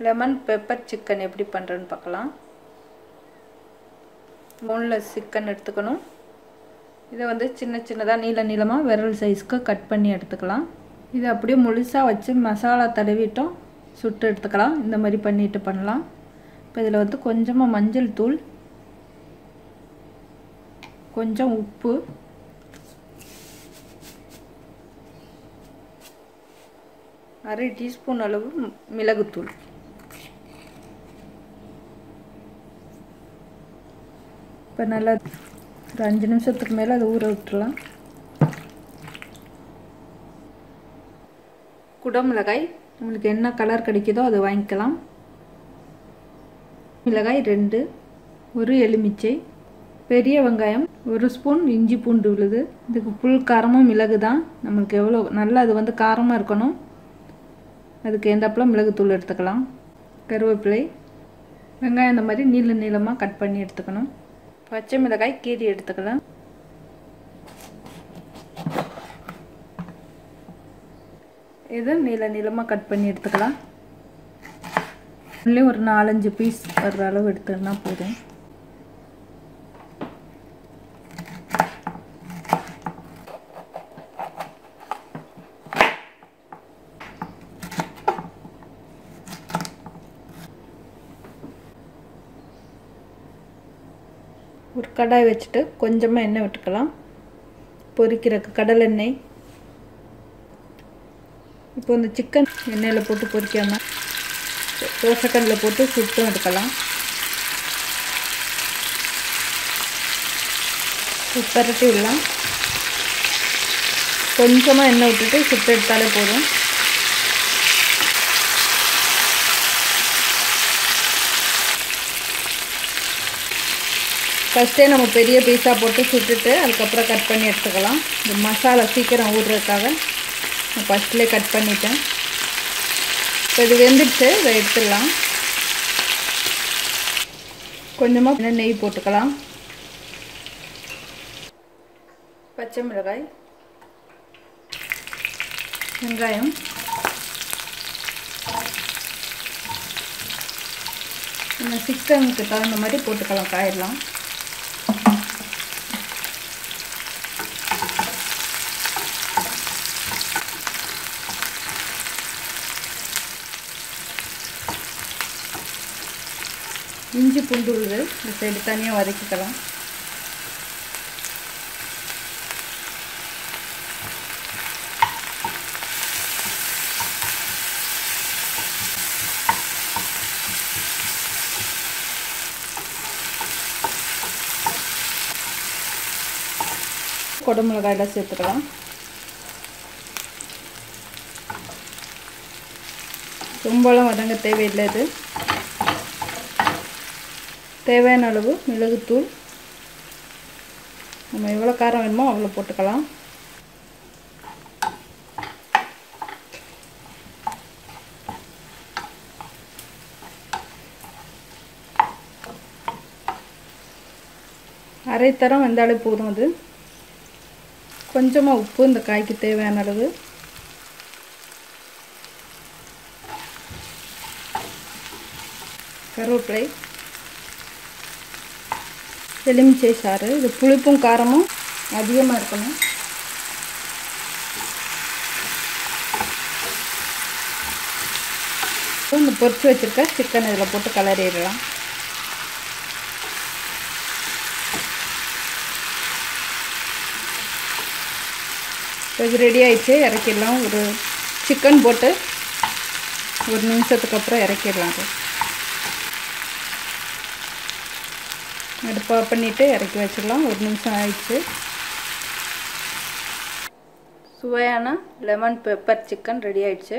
Lemon pepper chicken எப்படி பண்ணுறேன்னு பார்க்கலாம். போன்லெஸ் சிக்கன் எடுத்துக்கணும். இதை வந்து சின்ன சின்னதாக நீளமாக விரல் சைஸ்க்கு கட் பண்ணி எடுத்துக்கலாம். இதை அப்படியே முழுசாக வச்சு மசாலா தடவிட்டோம் சுட்டு எடுத்துக்கலாம். இந்த மாதிரி பண்ணிட்டு பண்ணலாம். இப்போ இதில் வந்து கொஞ்சமாக மஞ்சள் தூள், கொஞ்சம் உப்பு, அரை டீஸ்பூன் அளவு மிளகுத்தூள், இப்போ நல்லா ஒரு 5 நிமிஷத்துக்கு மேலே அதை ஊற விட்டுறலாம். குடமிளகாய் உங்களுக்கு என்ன கலர் கிடைக்குதோ அது வாங்கிக்கலாம். மிளகாய் 2, ஒரு எலுமிச்சை, பெரிய வெங்காயம், 1 ஸ்பூன் இஞ்சி பூண்டு விழுது. இதுக்கு புல் காரமும் மிளகு தான். நம்மளுக்கு எவ்வளோ நல்லா அது வந்து காரமாக இருக்கணும், அதுக்கு எந்தாப்பில் மிளகுத்தூள் எடுத்துக்கலாம். கருவேப்பிலை, வெங்காயம் இந்த மாதிரி நீளமாக கட் பண்ணி எடுத்துக்கணும். பச்சை மிளகாய் கீரி எடுத்துக்கலாம். இது நீளமாக கட் பண்ணி எடுத்துக்கலாம். இதுலேயும் ஒரு 4-5 பீஸ் வர்ற அளவு எடுத்துக்கினா போதும். ஒரு கடாய் வச்சுட்டு கொஞ்சமாக எண்ணெய் விட்டுக்கலாம். பொரிக்கிறதுக்கு கடலை எண்ணெய். இப்போ இந்த சிக்கன் எண்ணெயில் போட்டு பொரிக்காமல் தோசைக்கல்லில் போட்டு சுட்டும் எடுக்கலாம். பரட்டி விடலாம். கொஞ்சமாக எண்ணெய் விட்டுட்டு சுட்டு எடுத்தாலே போதும். ஃபஸ்ட்டே நம்ம பெரிய பீஸாக போட்டு சுட்டுட்டு அதுக்கப்புறம் கட் பண்ணி எடுத்துக்கலாம். இந்த மசாலா சீக்கிரம் ஊறுறதுக்காக நான் ஃபஸ்ட்லேயே கட் பண்ணிட்டேன். இப்போ இது வெந்துடுச்சு, இதை எடுத்துடலாம். கொஞ்சமாக நெய் போட்டுக்கலாம். பச்சை மிளகாய், வெங்காயம், நம்ம சிக்கனுக்கு தகுந்த மாதிரி போட்டுக்கலாம். காயெல்லாம் இஞ்சி பூண்டு விழுது இந்த சைடு தனியாக வதக்கிக்கலாம். குடமிளகாயெல்லாம் சேர்த்துக்கலாம். ரொம்பலாம் வதங்க தேவையில்லை. இது தேவையான அளவு மிளகுத்தூள். நம்ம எவ்வளோ காரம் வேணுமோ அவ்வளோ போட்டுக்கலாம். அரை தரம் வெந்தாலே போதும். அது கொஞ்சமாக உப்பு இந்த காய்க்கு தேவையான அளவு. கருவேப்பிலை, எலுமிச்சை சாறு. இது புளிப்பும் காரமும் அதிகமாக இருக்கணும். இந்த பொரிச்சு வச்சுருக்க சிக்கன் இதில் போட்டு கலரிடலாம். இது ரெடி ஆகிடுச்சு, இறக்கிடலாம். ஒரு சிக்கன் போட்டு 1 நிமிஷத்துக்கு அப்புறம் இறக்கிடலாம். அடுப்பு ஆஃப் பண்ணிவிட்டு இறக்கி வச்சிடலாம். 1 நிமிஷம் ஆயிடுச்சு. சுவையான லெமன் பெப்பர் சிக்கன் ரெடி ஆயிடுச்சு.